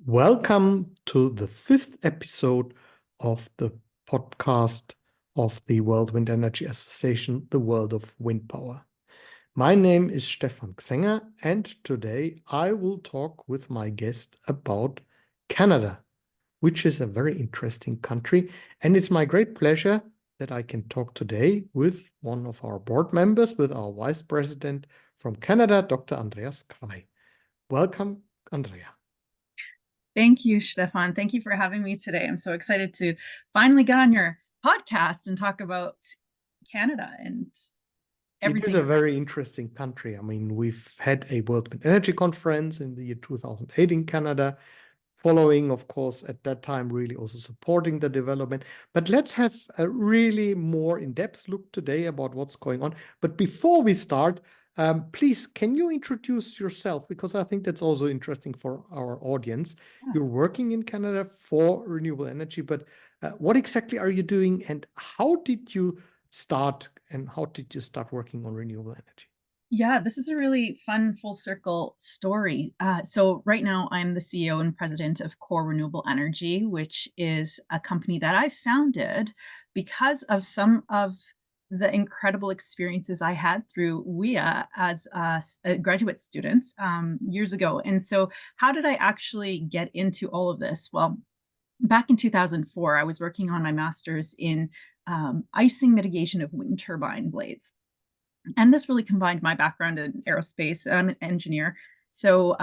Welcome to the fifth episode of the podcast of the World Wind Energy Association, The World of Wind Power. My name is Stefan Gsänger, and today I will talk with my guest about Canada, which is a very interesting country. And it's my great pleasure that I can talk today with one of our board members, with our vice president from Canada, Dr. Andrea Kraj. Welcome, Andrea. Thank you, Stefan. Thank you for having me today. I'm so excited to finally get on your podcast and talk about Canada and everything. It is a very interesting country. I mean, we've had a World Wind Energy Conference in the year 2008 in Canada, following, of course, at that time, really also supporting the development. But let's have a really more in-depth look today about what's going on. But before we start, please, can you introduce yourself? Because I think that's also interesting for our audience. Yeah. You're working in Canada for renewable energy, but what exactly are you doing and how did you start working on renewable energy? Yeah, this is a really fun full circle story. So right now I'm the CEO and president of Core Renewable Energy, which is a company that I founded because of some of the incredible experiences I had through WIA as graduate students years ago. And so how did I actually get into all of this? Well, back in 2004, I was working on my master's in icing mitigation of wind turbine blades. And this really combined my background in aerospace. I'm an engineer. So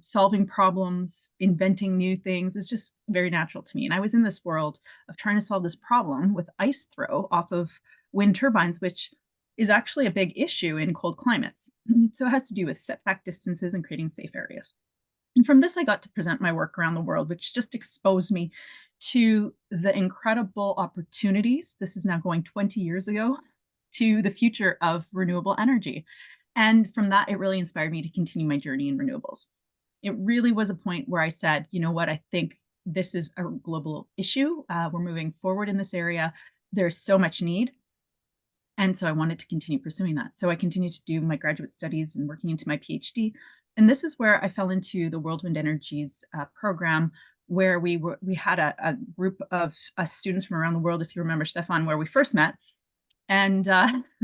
solving problems, inventing new things is just very natural to me. And I was in this world of trying to solve this problem with ice throw off of wind turbines, which is actually a big issue in cold climates. So it has to do with setback distances and creating safe areas. And from this, I got to present my work around the world, which just exposed me to the incredible opportunities. This is now going 20 years ago to the future of renewable energy. And from that, it really inspired me to continue my journey in renewables. It really was a point where I said, you know what, I think this is a global issue. We're moving forward in this area. There's so much need. And so I wanted to continue pursuing that. So I continued to do my graduate studies and working into my PhD. And this is where I fell into the World Wind Energy's program, where we had a group of students from around the world, if you remember, Stefan, where we first met. And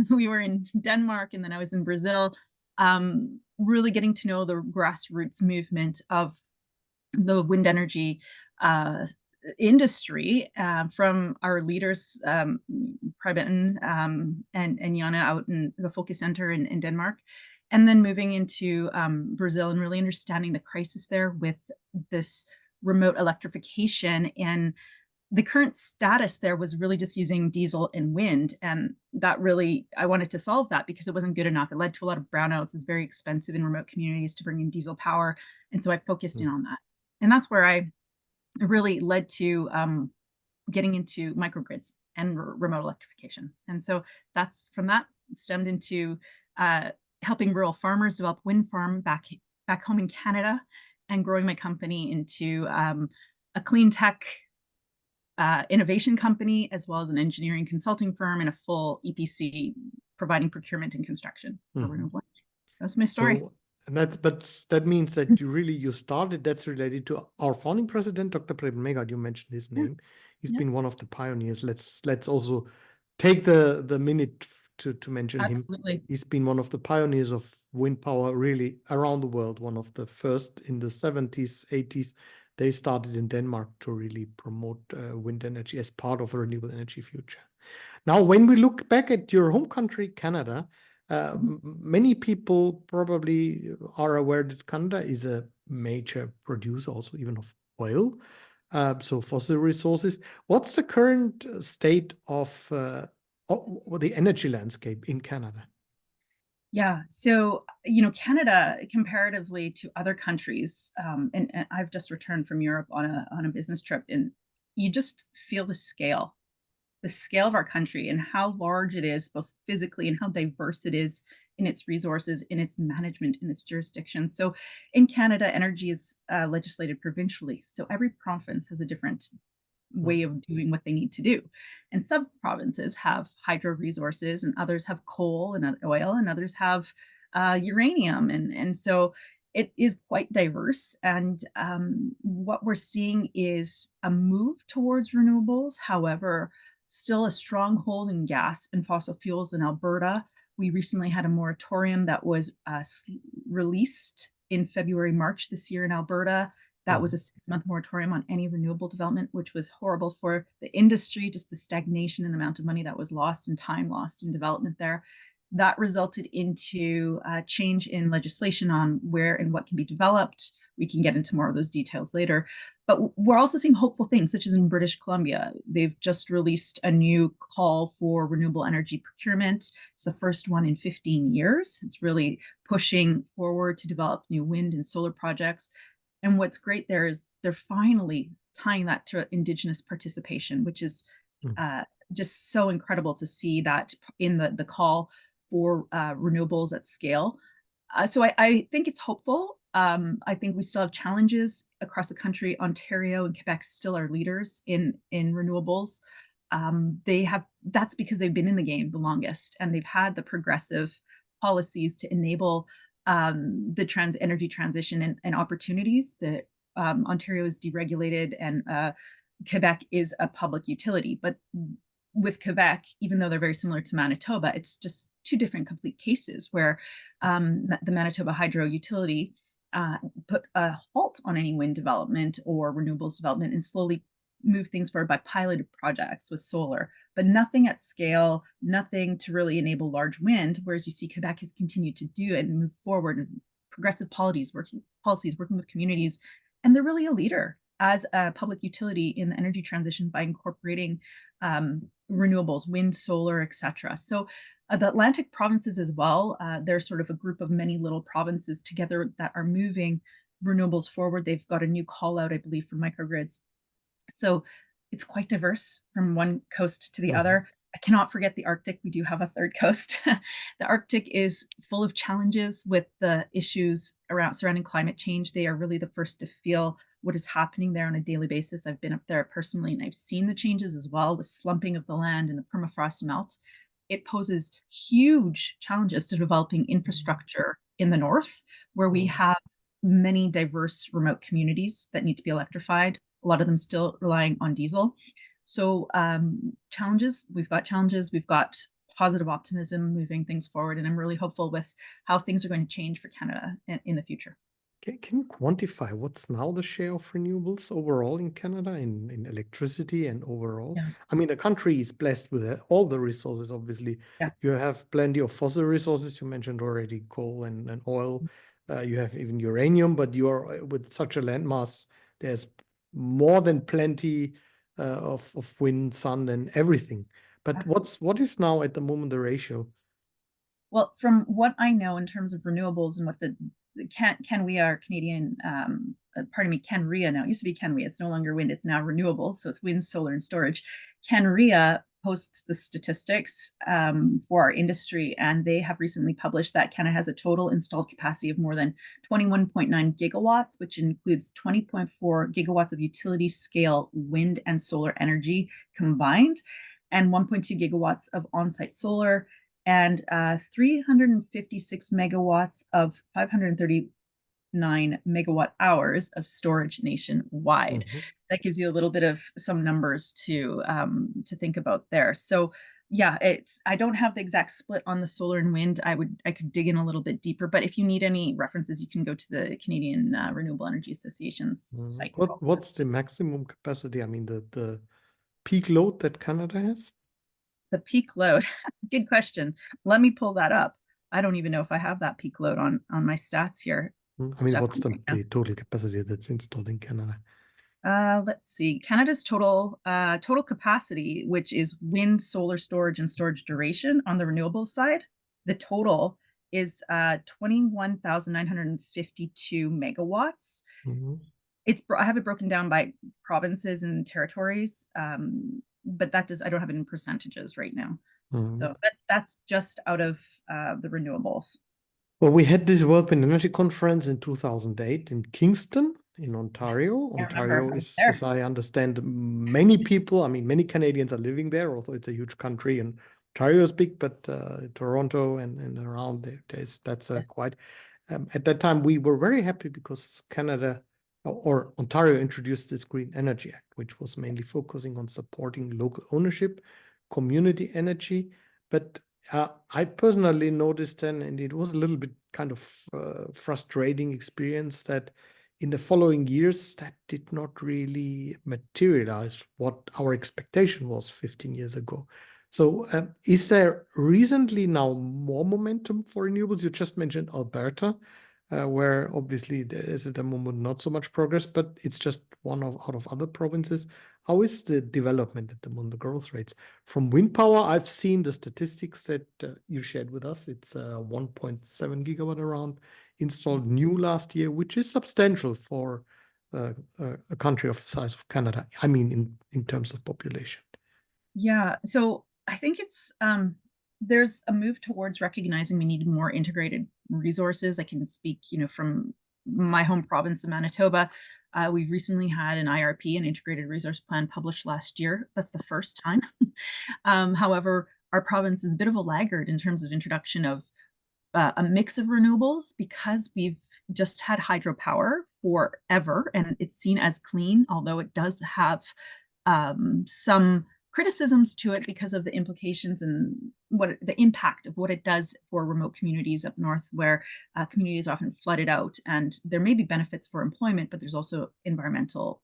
we were in Denmark, and then I was in Brazil, really getting to know the grassroots movement of the wind energy industry from our leaders, Preben and Jana out in the Focus Center in Denmark, and then moving into Brazil and really understanding the crisis there with this remote electrification. And the current status there was really just using diesel and wind. And that really, I wanted to solve that because it wasn't good enough. It led to a lot of brownouts. It's very expensive in remote communities to bring in diesel power. And so I focused in on that. And that's where I really led to getting into microgrids and remote electrification. And so that's from that stemmed into helping rural farmers develop wind farm back home in Canada and growing my company into a clean tech innovation company, as well as an engineering consulting firm and a full EPC providing procurement and construction for renewable energy. That's my story. So, that means that you started, that's related to our founding president, Dr. Preben. You mentioned his name. He's been one of the pioneers. Let's also take the minute to mention Absolutely. him. He's been one of the pioneers of wind power really around the world, one of the first in the 70s, 80s. They started in Denmark to really promote wind energy as part of a renewable energy future. Now, when we look back at your home country, Canada, many people probably are aware that Canada is a major producer also even of oil, so fossil resources. What's the current state of the energy landscape in Canada? Yeah, so Canada, comparatively to other countries, and I've just returned from Europe on a business trip, and you just feel the scale of our country and how large it is, both physically and how diverse it is in its resources, in its management, in its jurisdiction. So in Canada, energy is legislated provincially. So every province has a different way of doing what they need to do. And some provinces have hydro resources, and others have coal and oil, and others have uranium. And so it is quite diverse. And what we're seeing is a move towards renewables. However, still a stronghold in gas and fossil fuels in Alberta. We recently had a moratorium that was released in February, March this year in Alberta. That was a 6-month moratorium on any renewable development, which was horrible for the industry, just the stagnation and the amount of money that was lost and time lost in development there. That resulted into a change in legislation on where and what can be developed. We can get into more of those details later. But we're also seeing hopeful things, such as in British Columbia. They've just released a new call for renewable energy procurement. It's the first one in 15 years. It's really pushing forward to develop new wind and solar projects. And what's great there is they're finally tying that to Indigenous participation, which is just so incredible to see that in the call for renewables at scale. So I think it's hopeful. I think we still have challenges across the country. Ontario and Quebec still are leaders in renewables. That's because they've been in the game the longest, and they've had the progressive policies to enable the energy transition and opportunities. That Ontario is deregulated and Quebec is a public utility. But with Quebec, even though they're very similar to Manitoba, it's just two different complete cases where the Manitoba Hydro Utility put a halt on any wind development or renewables development and slowly move things forward by piloted projects with solar, but nothing at scale, nothing to really enable large wind, whereas you see Quebec has continued to do it and move forward, and progressive policies working with communities. And they're really a leader as a public utility in the energy transition by incorporating renewables, wind, solar, etc. So the Atlantic provinces as well, they're sort of a group of many little provinces together that are moving renewables forward. They've got a new call out, I believe, for microgrids. So it's quite diverse from one coast to the other. I cannot forget the Arctic. We do have a third coast. The Arctic is full of challenges with the issues surrounding climate change. They are really the first to feel what is happening there on a daily basis. I've been up there personally, and I've seen the changes as well with slumping of the land and the permafrost melt. It poses huge challenges to developing infrastructure in the north, where we have many diverse remote communities that need to be electrified. A lot of them still relying on diesel. So challenges, we've got positive optimism moving things forward. And I'm really hopeful with how things are going to change for Canada in the future. Can you quantify what's now the share of renewables overall in Canada in electricity and overall? Yeah. I mean, the country is blessed with all the resources, obviously. Yeah. You have plenty of fossil resources. You mentioned already coal and oil. You have even uranium, but you're with such a landmass, there's more than plenty of wind, sun, and everything. But Absolutely. what is now at the moment the ratio? Well, from what I know in terms of renewables and what the CanREA now, it used to be CanREA, it's no longer wind, it's now renewables, so it's wind, solar, and storage. CanREA posts the statistics for our industry, and they have recently published that Canada has a total installed capacity of more than 21.9 gigawatts, which includes 20.4 gigawatts of utility scale wind and solar energy combined, and 1.2 gigawatts of on-site solar, and 356 megawatts of 539 megawatt hours of storage nationwide. That gives you a little bit of some numbers to think about there. So yeah, I don't have the exact split on the solar and wind. I could dig in a little bit deeper, but if you need any references, you can go to the Canadian Renewable Energy Association's site. What's the maximum capacity? I mean, the peak load that Canada has? The peak load. Good question. Let me pull that up. I don't even know if I have that peak load on my stats here. I mean, what's the total capacity that's installed in Canada? Let's see. Canada's total capacity, which is wind, solar storage, and storage duration on the renewables side, the total is 21,952 megawatts. I have it broken down by provinces and territories, but I don't have it in percentages right now. So that's just out of the renewables. Well, we had this World Wind Energy Conference in 2008 in Kingston, in Ontario. Ontario is, as I understand, many people, I mean, many Canadians are living there, although it's a huge country, and Ontario is big, but Toronto and around there, that's quite. At that time, we were very happy because Canada or Ontario introduced this Green Energy Act, which was mainly focusing on supporting local ownership, community energy. But I personally noticed then, and it was a little bit kind of frustrating experience, that in the following years, that did not really materialize what our expectation was 15 years ago. So is there recently now more momentum for renewables? You just mentioned Alberta, where obviously there is at the moment not so much progress, but it's just one out of other provinces. How is the development at the moment, the growth rates? From wind power, I've seen the statistics that you shared with us. It's 1.7 gigawatt around installed new last year, which is substantial for a country of the size of Canada. I mean, in terms of population. Yeah, so I think it's there's a move towards recognizing we need more integrated resources. I can speak, from my home province of Manitoba. We've recently had an IRP, an integrated resource plan, published last year. That's the first time. However, our province is a bit of a laggard in terms of introduction of a mix of renewables, because we've just had hydropower forever and it's seen as clean, although it does have some criticisms to it because of the implications and the impact of what it does for remote communities up north, where communities are often flooded out, and there may be benefits for employment, but there's also environmental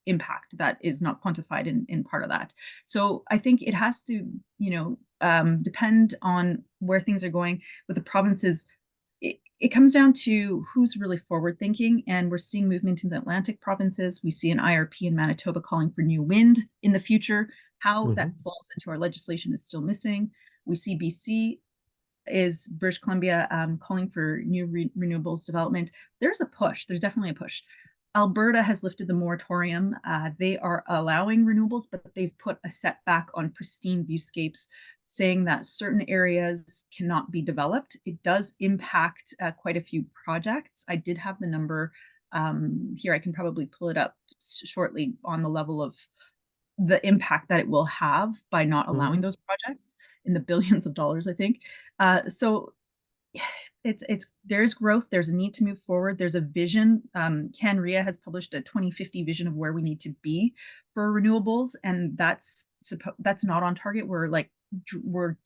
impact that is not quantified in part of that. So I think it has to, depend on where things are going with the provinces. It comes down to who's really forward thinking, and we're seeing movement in the Atlantic provinces. We see an IRP in Manitoba calling for new wind in the future. How that falls into our legislation is still missing. We see BC is British Columbia calling for new renewables development. There's a push. There's definitely a push. Alberta has lifted the moratorium. They are allowing renewables, but they've put a setback on pristine viewscapes, saying that certain areas cannot be developed. It does impact quite a few projects. I did have the number here. I can probably pull it up shortly on the level of the impact that it will have by not allowing those projects, in the billions of dollars, I think. So there's growth, there's a need to move forward, there's a vision. CanREA has published a 2050 vision of where we need to be for renewables, and that's not on target. We're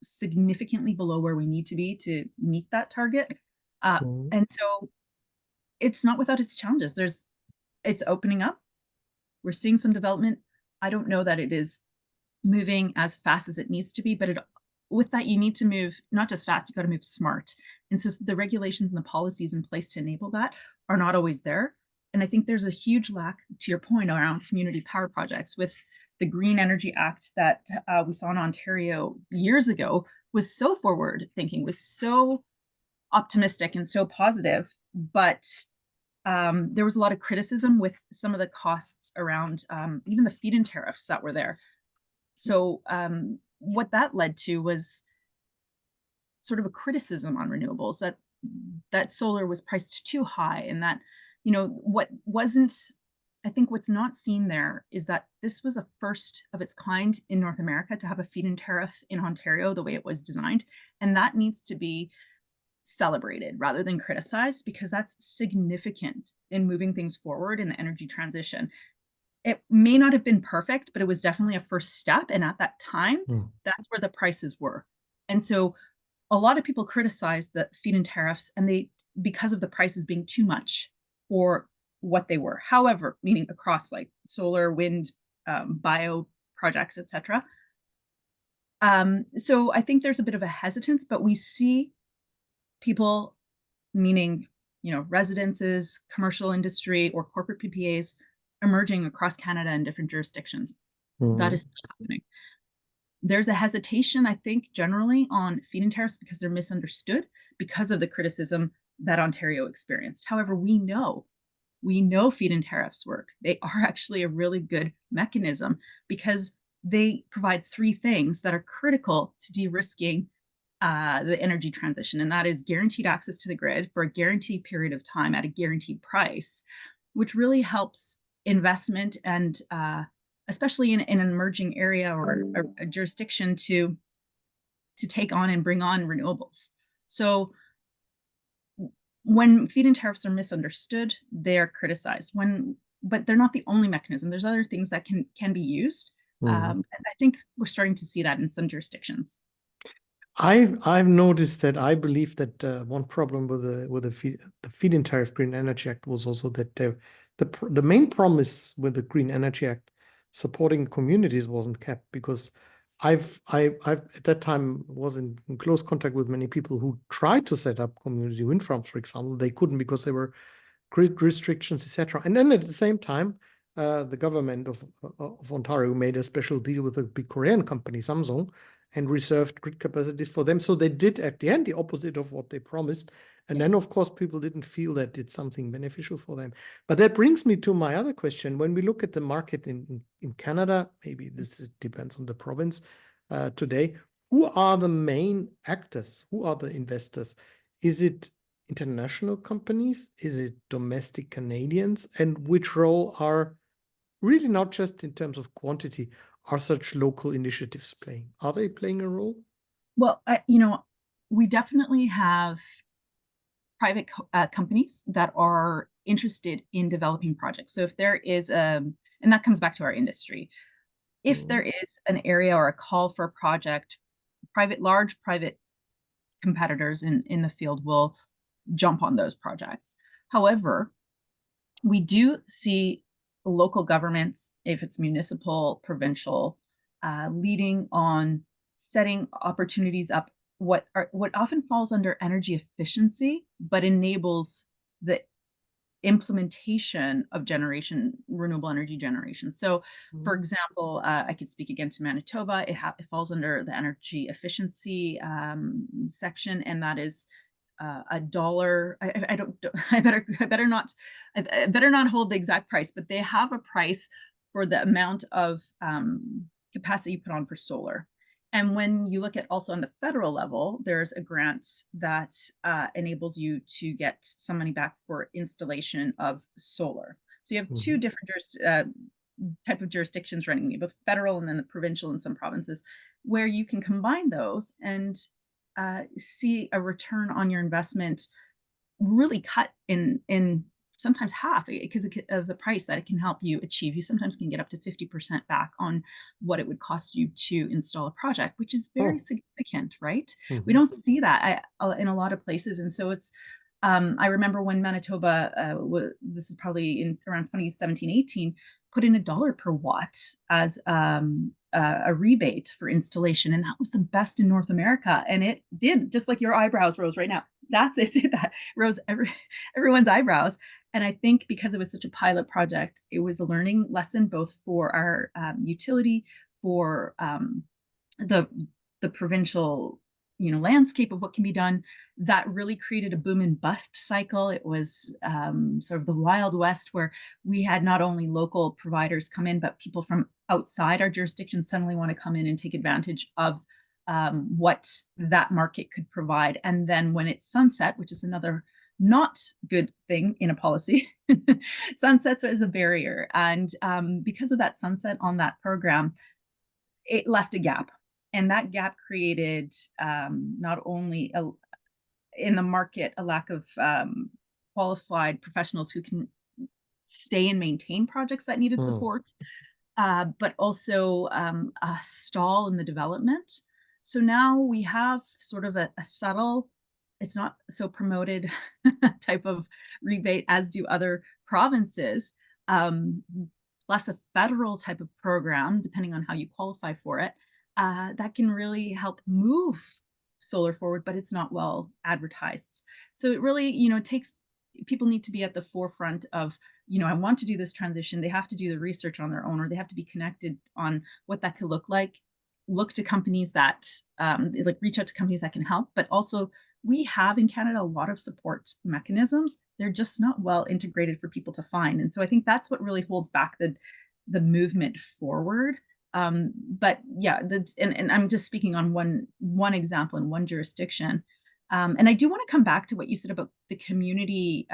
significantly below where we need to be to meet that target. And so it's not without its challenges. It's opening up. We're seeing some development. I don't know that it is moving as fast as it needs to be, but with that, you need to move not just fast, you got to move smart. And so the regulations and the policies in place to enable that are not always there. And I think there's a huge lack, to your point, around community power projects. With the Green Energy Act that we saw in Ontario years ago, was so forward thinking, was so optimistic and so positive, but there was a lot of criticism with some of the costs around even the feed-in tariffs that were there. So what that led to was sort of a criticism on renewables, that solar was priced too high, and that, I think what's not seen there is that this was a first of its kind in North America to have a feed-in tariff in Ontario the way it was designed. And that needs to be celebrated rather than criticized, because that's significant in moving things forward in the energy transition. It may not have been perfect, but it was definitely a first step. And at that time, that's where the prices were. And so a lot of people criticized the feed-in tariffs, and because of the prices being too much for what they were. However, meaning across like solar, wind, bio projects, etc. So I think there's a bit of a hesitance, but we see people, meaning, residences, commercial industry, or corporate PPAs emerging across Canada in different jurisdictions. That is still happening. There's a hesitation, I think, generally on feed-in tariffs because they're misunderstood because of the criticism that Ontario experienced. However, we know feed-in tariffs work. They are actually a really good mechanism because they provide three things that are critical to de-risking the energy transition, and that is guaranteed access to the grid for a guaranteed period of time at a guaranteed price, which really helps investment and especially in an emerging area or a jurisdiction to take on and bring on renewables. So when feed-in tariffs are misunderstood, they're criticized. But they're not the only mechanism. There's other things that can be used. And I think we're starting to see that in some jurisdictions. I've noticed that. I believe that one problem with the feed-in tariff Green Energy Act was also that the main promise with the Green Energy Act supporting communities wasn't kept, because I've at that time was in close contact with many people who tried to set up community wind farms, for example. They couldn't because there were grid restrictions, etc. And then at the same time, the government of Ontario made a special deal with a big Korean company, Samsung, and reserved grid capacities for them. So they did at the end the opposite of what they promised. And then, of course, people didn't feel that it's something beneficial for them. But that brings me to my other question. When we look at the market in Canada, maybe depends on the province today, who are the main actors? Who are the investors? Is it international companies? Is it domestic Canadians? And which role are, really not just in terms of quantity, are such local initiatives playing? Are they playing a role? Well, we definitely have private companies that are interested in developing projects. So if there is and that comes back to our industry, if there is an area or a call for a project, large private competitors in the field will jump on those projects. However, we do see local governments, if it's municipal, provincial, leading on setting opportunities up, what often falls under energy efficiency, but enables the implementation of renewable energy generation. So, for example, I could speak again to Manitoba. It falls under the energy efficiency section, and that is $1. I better not hold the exact price, but they have a price for the amount of capacity you put on for solar. And when you look at also on the federal level, there's a grant that enables you to get some money back for installation of solar. So you have two different type of jurisdictions running, both federal and then the provincial in some provinces, where you can combine those and see a return on your investment really cut in sometimes half, because of the price that it can help you achieve. You sometimes can get up to 50% back on what it would cost you to install a project, which is very significant, right? We don't see that in a lot of places. And so it's, I remember when Manitoba, this is probably in around 2017, 18, put in $1 per watt as a rebate for installation. And that was the best in North America. And it did, just like your eyebrows rose right now. It did that. Rose everyone's eyebrows. And I think because it was such a pilot project, it was a learning lesson both for our utility, for the provincial landscape of what can be done. That really created a boom and bust cycle. It was sort of the Wild West, where we had not only local providers come in, but people from outside our jurisdiction suddenly want to come in and take advantage of what that market could provide. And then when it's sunset, which is another not good thing in a policy, sunsets is a barrier. And because of that sunset on that program, it left a gap. And that gap created not only in the market a lack of qualified professionals who can stay and maintain projects that needed support, but also a stall in the development. So now we have sort of a subtle, it's not so promoted type of rebate as do other provinces, plus a federal type of program, depending on how you qualify for it, that can really help move solar forward, but it's not well advertised. So it really, people need to be at the forefront of, I want to do this transition. They have to do the research on their own, or they have to be connected on what that could look like. Look to companies that, reach out to companies that can help. But also, we have in Canada a lot of support mechanisms. They're just not well integrated for people to find. And so I think that's what really holds back the movement forward. But yeah, and I'm just speaking on one example in one jurisdiction. And I do want to come back to what you said about the community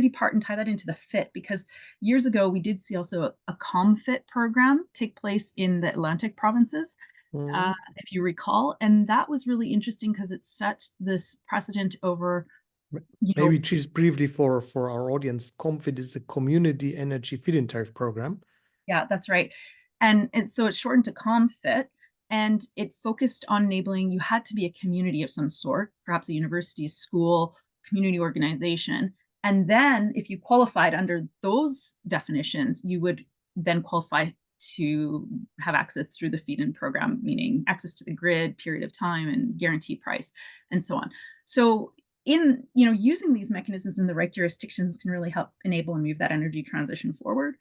part and tie that into the FIT, because years ago we did see also a ComFit program take place in the Atlantic provinces, if you recall. And that was really interesting because it set this precedent over You know, Maybe just briefly for our audience, COMFIT is a community energy feed-in tariff program. yeah, that's right. And so it's shortened to COMFIT, and it focused on enabling, you had to be a community of some sort, perhaps a university, school, community organization. And then if you qualified under those definitions, you would then qualify to have access through the feed-in program, meaning access to the grid, period of time, and guaranteed price, and so on. So in, you know, using these mechanisms in the right jurisdictions can really help enable and move that energy transition forward.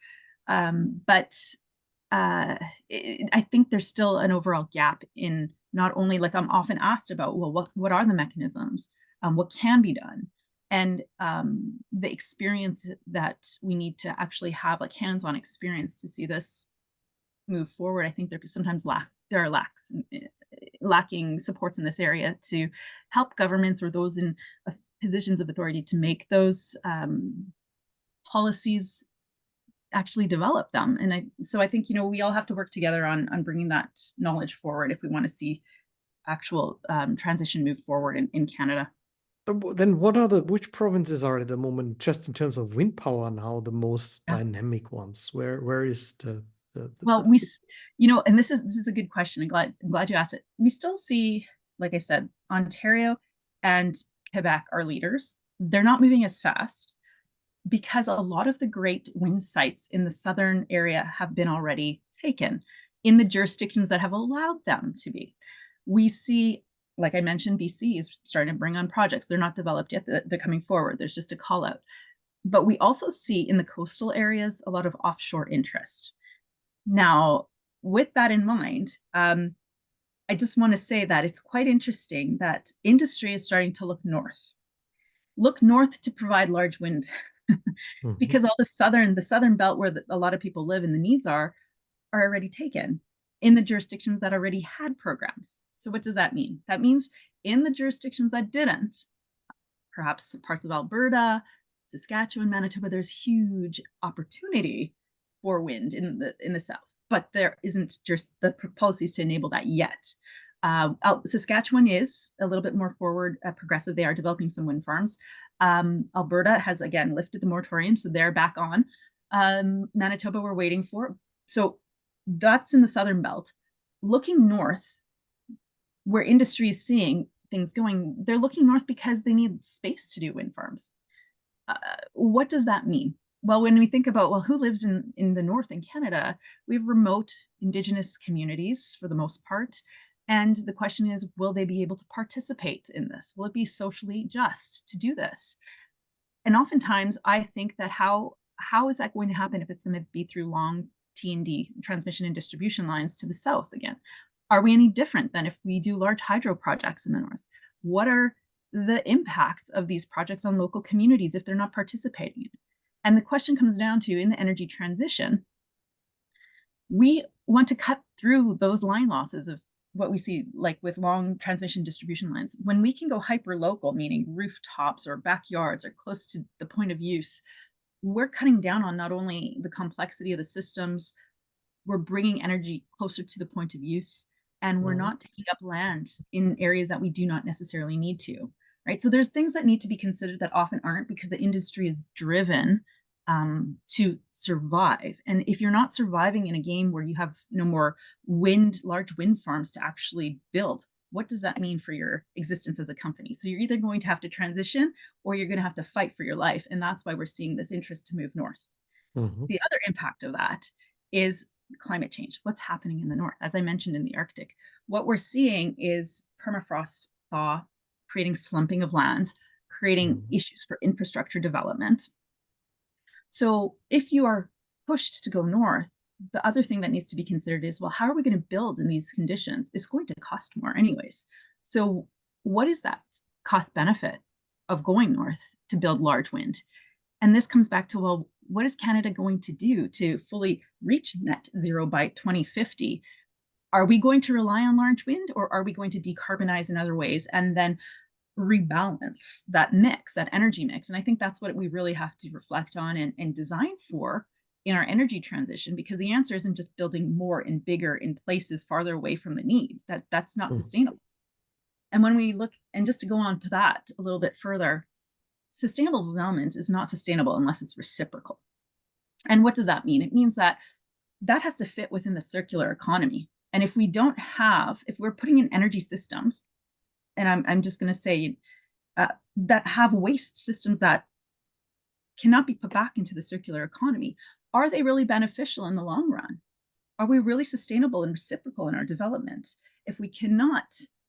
But I think there's still an overall gap in, not only, like, I'm often asked about, well, what are the mechanisms? What can be done? And the experience that we need to actually have, like hands-on experience to see this move forward. I think there sometimes there are lacking supports in this area to help governments or those in positions of authority to make those policies actually develop them. And so I think, you know, we all have to work together on bringing that knowledge forward if we want to see actual transition move forward in Canada. Then which provinces are at the moment, just in terms of wind power now, the most Yeah. dynamic ones? Where is the Well, you know, and this is a good question. I'm glad you asked it. We still see, like I said, Ontario and Quebec are leaders. They're not moving as fast because a lot of the great wind sites in the southern area have been already taken in the jurisdictions that have allowed them to be. We see, like I mentioned, BC is starting to bring on projects. They're not developed yet. They're coming forward. There's just a call out. But we also see in the coastal areas a lot of offshore interest. Now, with that in mind, I just want to say that it's quite interesting that industry is starting to look north to provide large wind because all the southern belt where a lot of people live and the needs are already taken in the jurisdictions that already had programs. So what does that mean? That means in the jurisdictions that didn't, perhaps parts of Alberta, Saskatchewan, Manitoba, there's huge opportunity for wind in the south, but there isn't just the policies to enable that yet. Saskatchewan is a little bit more forward, progressive. They are developing some wind farms. Alberta has again lifted the moratorium, so they're back on. Manitoba, we're waiting for. So that's in the southern belt. Looking north, where industry is seeing things going, they're looking north because they need space to do wind farms. What does that mean? Well, when we think about, well, who lives in the north in Canada, we have remote Indigenous communities for the most part. And the question is, will they be able to participate in this? Will it be socially just to do this? And oftentimes I think that how is that going to happen if it's going to be through long T&D, transmission and distribution lines to the south again? Are we any different than if we do large hydro projects in the north? What are the impacts of these projects on local communities if they're not participating in it? And the question comes down to, in the energy transition, we want to cut through those line losses of what we see, like with long transmission distribution lines. When we can go hyper local, meaning rooftops or backyards or close to the point of use, we're cutting down on not only the complexity of the systems, we're bringing energy closer to the point of use, and we're not taking up land in areas that we do not necessarily need to, right? So there's things that need to be considered that often aren't, because the industry is driven to survive. And if you're not surviving in a game where you have no more large wind farms to actually build, what does that mean for your existence as a company? So you're either going to have to transition or you're going to have to fight for your life. And that's why we're seeing this interest to move north. The other impact of that is climate change. What's happening in the north? As I mentioned, in the Arctic, what we're seeing is permafrost thaw, creating slumping of land, creating issues for infrastructure development. So if you are pushed to go north, the other thing that needs to be considered is, well, how are we going to build in these conditions? It's going to cost more anyways. So what is that cost benefit of going north to build large wind? And this comes back to, well, what is Canada going to do to fully reach net zero by 2050? Are we going to rely on large wind, or are we going to decarbonize in other ways and then rebalance that mix, that energy mix? And I think that's what we really have to reflect on and design for in our energy transition, because the answer isn't just building more and bigger in places farther away from the need. That's not sustainable. And when we look, and just to go on to that a little bit further, sustainable development is not sustainable unless it's reciprocal. And what does that mean? It means that that has to fit within the circular economy. And if we don't have, if we're putting in energy systems, and I'm just going to say that have waste systems that cannot be put back into the circular economy, are they really beneficial in the long run? Are we really sustainable and reciprocal in our development if we cannot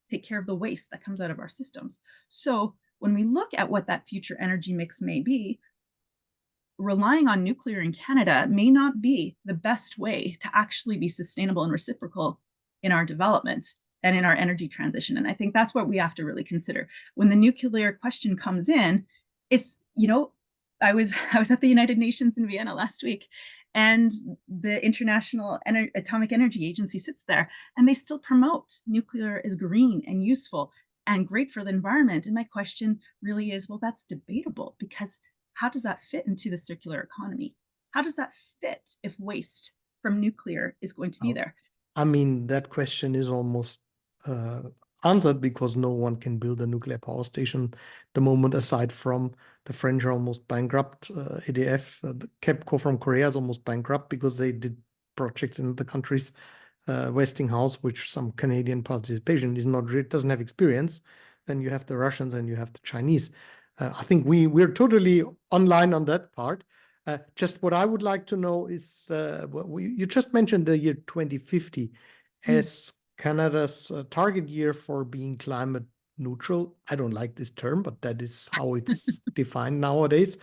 take care of the waste that comes out of our systems? So when we look at what that future energy mix may be, relying on nuclear in Canada may not be the best way to actually be sustainable and reciprocal in our development and in our energy transition. And I think that's what we have to really consider. When the nuclear question comes in, it's, I was at the United Nations in Vienna last week, and the International Atomic Energy Agency sits there, and they still promote nuclear as green and useful and great for the environment. And my question really is, well, that's debatable, because how does that fit into the circular economy? How does that fit if waste from nuclear is going to be there? I mean, that question is almost answered, because no one can build a nuclear power station at the moment, aside from the French are almost bankrupt. EDF, the KEPCO from Korea is almost bankrupt because they did projects in the countries. Westinghouse, which some Canadian participation is not, doesn't have experience. Then you have the Russians and you have the Chinese. I think we're totally online on that part. Just what I would like to know is, you just mentioned the year 2050 as Canada's target year for being climate neutral. I don't like this term, but that is how it's defined nowadays.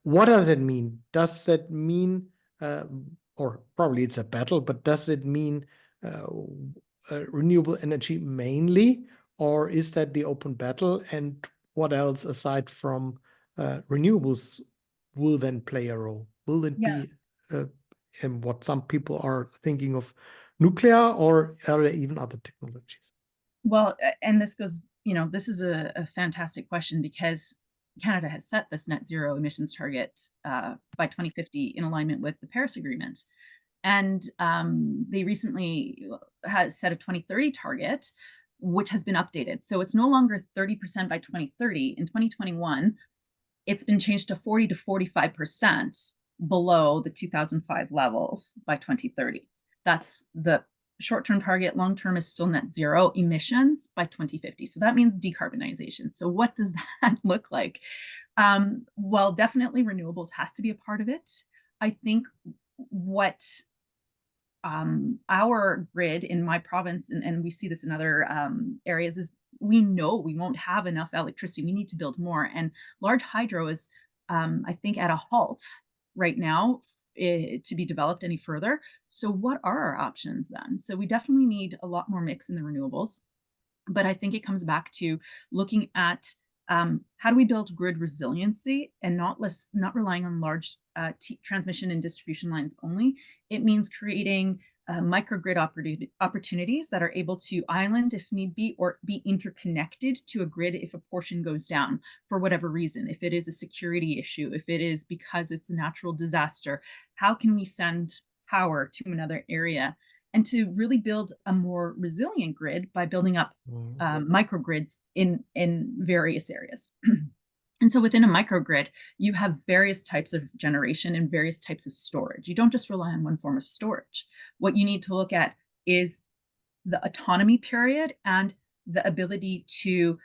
What does it mean? Does that mean, or probably it's a battle, but does it mean renewable energy mainly, or is that the open battle? And what else aside from renewables will then play a role? Will it be what some people are thinking of, nuclear, or are there even other technologies? Well, and this goes, this is a fantastic question, because Canada has set this net zero emissions target by 2050 in alignment with the Paris Agreement. And they recently has set a 2030 target, which has been updated. So it's no longer 30% by 2030. In 2021, it's been changed to 40 to 45% below the 2005 levels by 2030. That's the short-term target. Long-term is still net zero emissions by 2050. So that means decarbonization. So what does that look like? Well, definitely renewables has to be a part of it. I think what our grid in my province, and we see this in other areas, is we know we won't have enough electricity. We need to build more. And large hydro is, I think, at a halt right now to be developed any further. So what are our options then? So we definitely need a lot more mix in the renewables. But I think it comes back to looking at how do we build grid resiliency and not relying on large transmission and distribution lines only. It means creating microgrid opportunities that are able to island if need be, or be interconnected to a grid if a portion goes down for whatever reason. If it is a security issue, if it is because it's a natural disaster, how can we send power to another area? And to really build a more resilient grid by building up microgrids in various areas. And so within a microgrid, you have various types of generation and various types of storage. You don't just rely on one form of storage. What you need to look at is the autonomy period and the ability to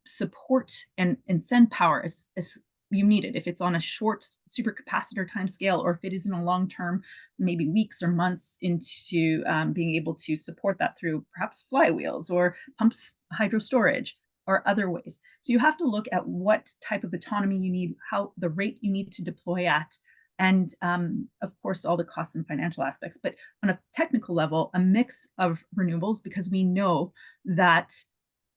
support and send power as you need it. If it's on a short supercapacitor time scale, or if it is in a long-term, maybe weeks or months into being able to support that through perhaps flywheels or pumps, hydro storage, or other ways. So you have to look at what type of autonomy you need, how the rate you need to deploy at, and of course, all the costs and financial aspects. But on a technical level, a mix of renewables, because we know that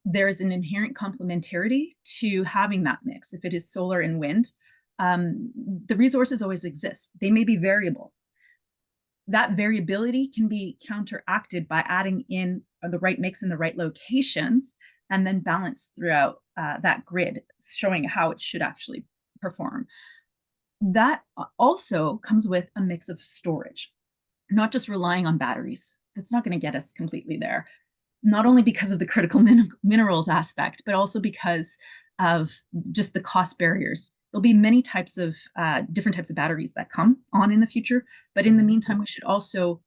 there is an inherent complementarity to having that mix. If it is solar and wind, the resources always exist. They may be variable. That variability can be counteracted by adding in the right mix in the right locations, and then balance throughout that grid, showing how it should actually perform. That also comes with a mix of storage, not just relying on batteries. That's not going to get us completely there. Not only because of the critical minerals aspect, but also because of just the cost barriers. There'll be many types of different types of batteries that come on in the future, but in the meantime, we should also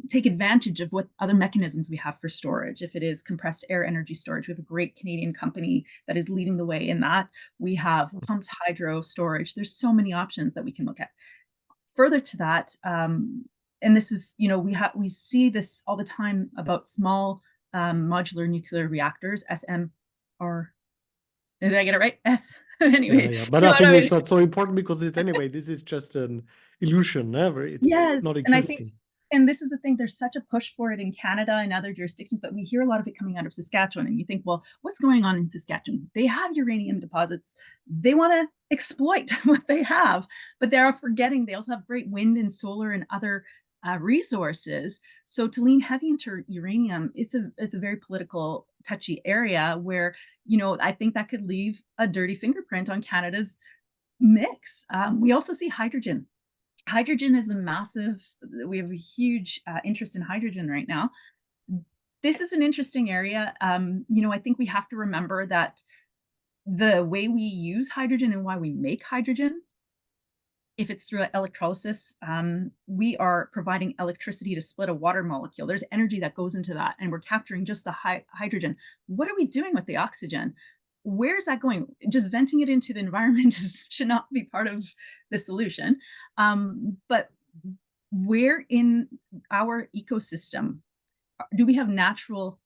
take advantage of what other mechanisms we have for storage. If it is compressed air energy storage, we have a great Canadian company that is leading the way in that. We have pumped hydro storage. There's so many options that we can look at. Further to that, and this is, we see this all the time about small modular nuclear reactors, SMR. Did I get it right? Anyway, yeah. But I think it's not so important because anyway, this is just an illusion, never. It's yes, not and I think, existing. and this is the thing, there's such a push for it in Canada and other jurisdictions, but we hear a lot of it coming out of Saskatchewan. And you think, well, what's going on in Saskatchewan? They have uranium deposits. They want to exploit what they have, but they're forgetting they also have great wind and solar and other resources. So to lean heavy into uranium, it's a very political, touchy area where, I think that could leave a dirty fingerprint on Canada's mix. We also see hydrogen. Hydrogen is we have a huge interest in hydrogen right now. This is an interesting area. I think we have to remember that the way we use hydrogen and why we make hydrogen, if it's through electrolysis, we are providing electricity to split a water molecule. There's energy that goes into that, and we're capturing just the hydrogen. What are we doing with the oxygen? Where's that going? Just venting it into the environment should not be part of the solution. But where in our ecosystem do we have natural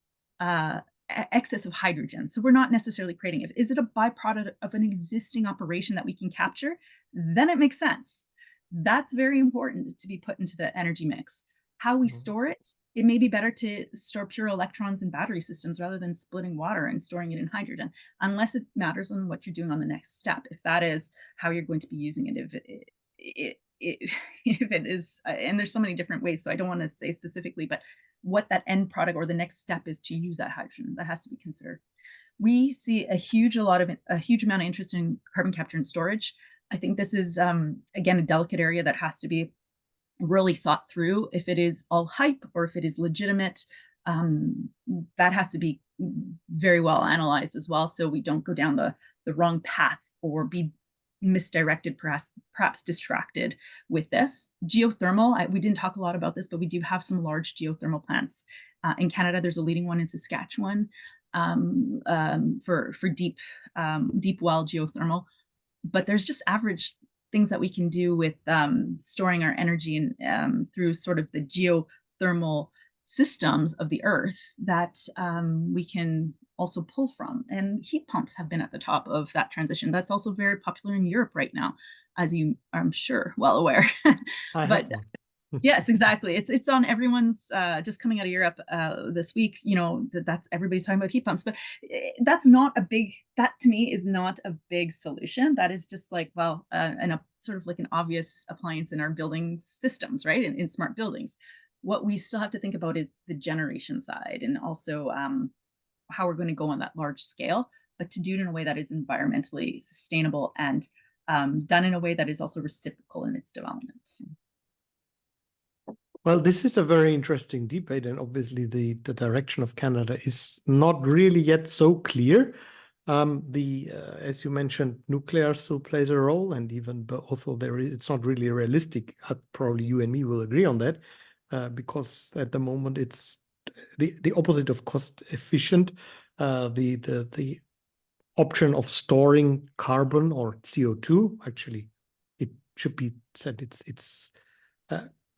excess of hydrogen? So we're not necessarily creating it. Is it a byproduct of an existing operation that we can capture? Then it makes sense. That's very important to be put into the energy mix. How we store it, it may be better to store pure electrons in battery systems rather than splitting water and storing it in hydrogen, unless it matters on what you're doing on the next step. If that is how you're going to be using it, if it is, and there's so many different ways, so I don't want to say specifically, but what that end product or the next step is to use that hydrogen, that has to be considered. We see a huge amount of interest in carbon capture and storage. I think this is, again, a delicate area that has to be really thought through. If it is all hype or if it is legitimate, that has to be very well analyzed as well, so we don't go down the wrong path or be misdirected, perhaps distracted with this. Geothermal, we didn't talk a lot about this, but we do have some large geothermal plants. In Canada, there's a leading one in Saskatchewan for deep well geothermal. But there's just average things that we can do with storing our energy and through sort of the geothermal systems of the earth that we can also pull from. And heat pumps have been at the top of that transition. That's also very popular in Europe right now, as you, I'm sure, well aware. I have one. Yes, exactly. It's on everyone's just coming out of Europe this week. That's everybody's talking about heat pumps, but that's not a big. That to me is not a big solution. That is just like, well, and a sort of like an obvious appliance in our building systems, right? In smart buildings. What we still have to think about is the generation side, and also how we're going to go on that large scale, but to do it in a way that is environmentally sustainable and done in a way that is also reciprocal in its development. Well, this is a very interesting debate, and obviously the direction of Canada is not really yet so clear. As you mentioned, nuclear still plays a role, and even although it's not really realistic, probably you and me will agree on that, because at the moment it's the opposite of cost efficient. The option of storing carbon or CO2, actually, it should be said it's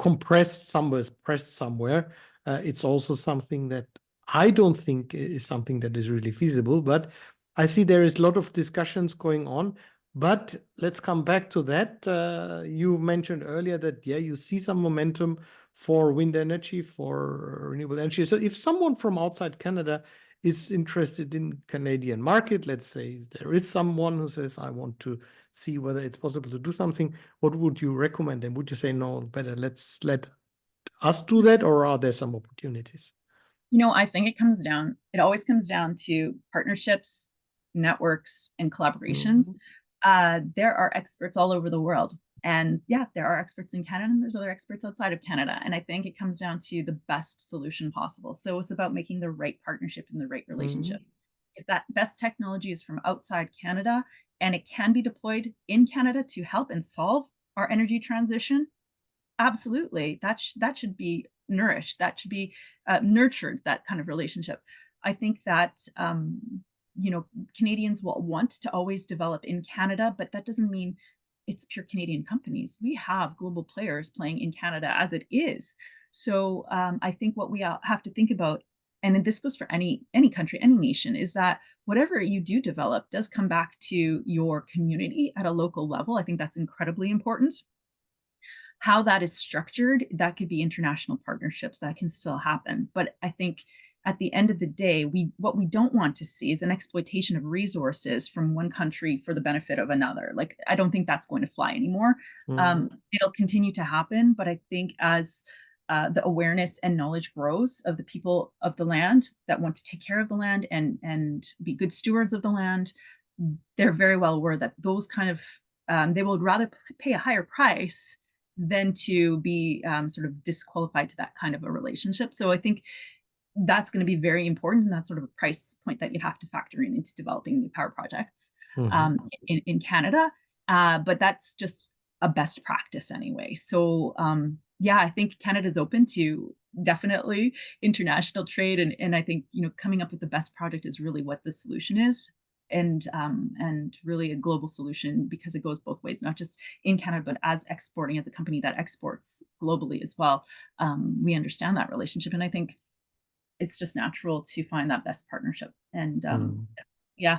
compressed somewhere, pressed somewhere. It's also something that I don't think is something that is really feasible, but I see there is a lot of discussions going on. But let's come back to that. You mentioned earlier that, yeah, you see some momentum for wind energy, for renewable energy. So if someone from outside Canada is interested in Canadian market, let's say there is someone who says, I want to see whether it's possible to do something, what would you recommend them? Would you say, no, better let us do that, or are there some opportunities? I think it always comes down to partnerships, networks, and collaborations. There are experts all over the world. And yeah, there are experts in Canada and there's other experts outside of Canada. And I think it comes down to the best solution possible. So it's about making the right partnership and the right relationship. if that best technology is from outside Canada and it can be deployed in Canada to help and solve our energy transition, absolutely. That should be nourished. That should be nurtured, that kind of relationship. I think that, Canadians will want to always develop in Canada, but that doesn't mean it's pure Canadian companies. We have global players playing in Canada as it is. So I think what we have to think about, and this goes for any country, any nation, is that whatever you do develop does come back to your community at a local level. I think that's incredibly important. How that is structured, that could be international partnerships that can still happen. But I think at the end of the day, what we don't want to see is an exploitation of resources from one country for the benefit of another. Like, I don't think that's going to fly anymore. It'll continue to happen, but I think as the awareness and knowledge grows of the people of the land that want to take care of the land and be good stewards of the land, they're very well aware that those kind of they would rather pay a higher price than to be sort of disqualified to that kind of a relationship. So I think that's going to be very important, and that's sort of a price point that you have to factor in into developing new power projects in Canada. But that's just a best practice anyway. So yeah, I think Canada's open to definitely international trade, and I think coming up with the best project is really what the solution is. And really a global solution, because it goes both ways, not just in Canada, but as a company that exports globally as well. We understand that relationship, and I think it's just natural to find that best partnership. And yeah.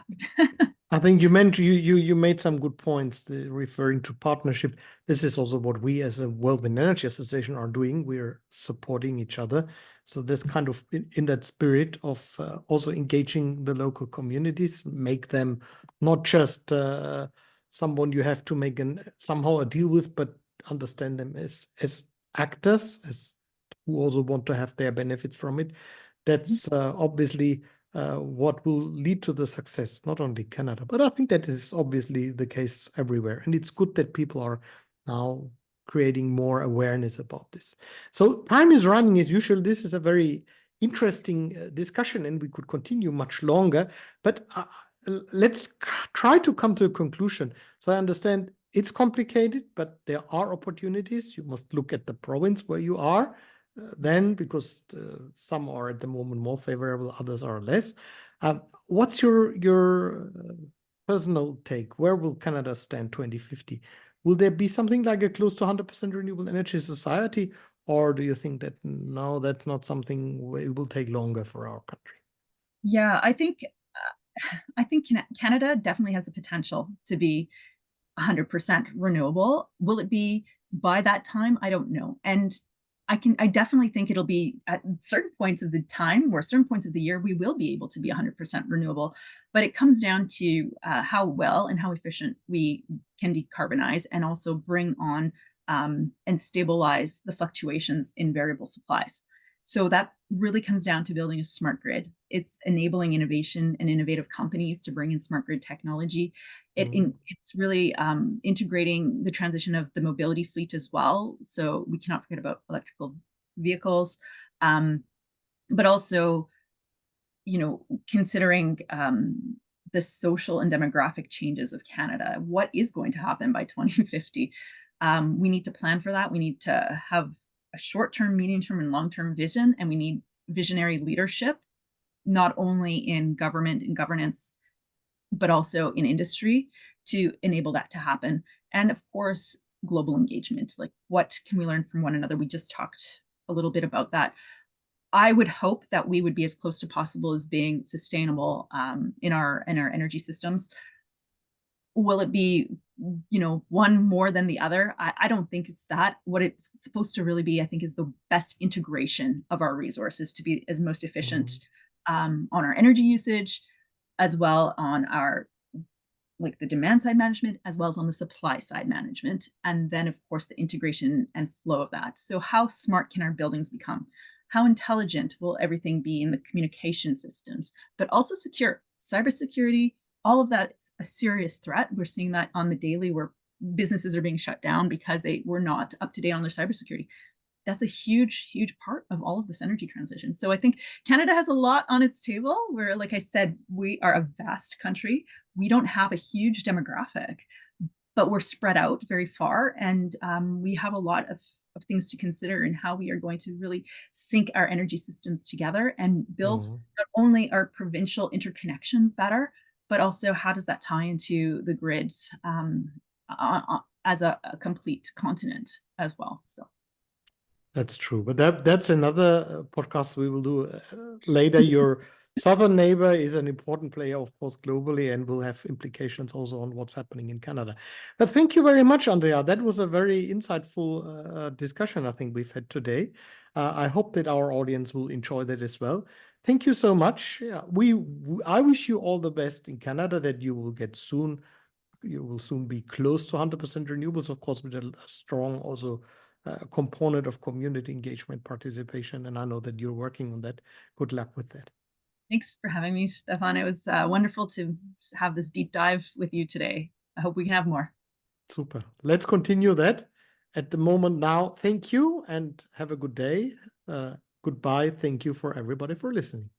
I think you made some good points referring to partnership. This is also what we as a World Wind Energy Association are doing. We're supporting each other. So there's kind of in that spirit of also engaging the local communities, make them not just someone you have to make somehow a deal with, but understand them as actors, as who also want to have their benefits from it. That's obviously what will lead to the success, not only Canada, but I think that is obviously the case everywhere. And it's good that people are now creating more awareness about this. So time is running as usual. This is a very interesting discussion, and we could continue much longer, but let's try to come to a conclusion. So I understand it's complicated, but there are opportunities. You must look at the province where you are. Then, because some are at the moment more favorable, others are less. What's your personal take? Where will Canada stand 2050? Will there be something like a close to 100% renewable energy society, or do you think that no, that's not something, it will take longer for our country? Yeah, I think Canada definitely has the potential to be 100% renewable. Will it be by that time? I don't know. And I definitely think it'll be at certain points of the time, or certain points of the year, we will be able to be 100% renewable. But it comes down to how well and how efficient we can decarbonize, and also bring on and stabilize the fluctuations in variable supplies. So that really comes down to building a smart grid. It's enabling innovation and innovative companies to bring in smart grid technology. It's really integrating the transition of the mobility fleet as well. So we cannot forget about electrical vehicles, but also, considering the social and demographic changes of Canada. What is going to happen by 2050? We need to plan for that. We need to have a short-term, medium-term, and long-term vision, and we need visionary leadership, not only in government and governance, but also in industry, to enable that to happen. And of course, global engagement. Like, what can we learn from one another? We just talked a little bit about that. I would hope that we would be as close to possible as being sustainable in our energy systems. Will it be, one more than the other? I don't think it's that. What it's supposed to really be, I think, is the best integration of our resources to be as most efficient on our energy usage, as well on our, like, the demand side management, as well as on the supply side management. And then, of course, the integration and flow of that. So how smart can our buildings become? How intelligent will everything be in the communication systems, but also secure? Cybersecurity, all of that is a serious threat. We're seeing that on the daily, where businesses are being shut down because they were not up to date on their cybersecurity. that's a huge, huge part of all of this energy transition. So I think Canada has a lot on its table where, like I said, we are a vast country. We don't have a huge demographic, but we're spread out very far. And we have a lot of things to consider in how we are going to really sync our energy systems together and build not only our provincial interconnections better, but also how does that tie into the grid as a complete continent as well. So that's true, but that's another podcast we will do later. Your southern neighbor is an important player, of course, globally, and will have implications also on what's happening in Canada. But thank you very much, Andrea. That was a very insightful discussion I think we've had today. I hope that our audience will enjoy that as well. Thank you so much. I wish you all the best in Canada, that you will soon be close to 100% renewables, of course, with a strong also component of community engagement participation. And I know that you're working on that. Good luck with that. Thanks for having me, Stefan. It was wonderful to have this deep dive with you today. I hope we can have more. Super. Let's continue that at the moment now. Thank you and have a good day. Goodbye. Thank you for everybody for listening.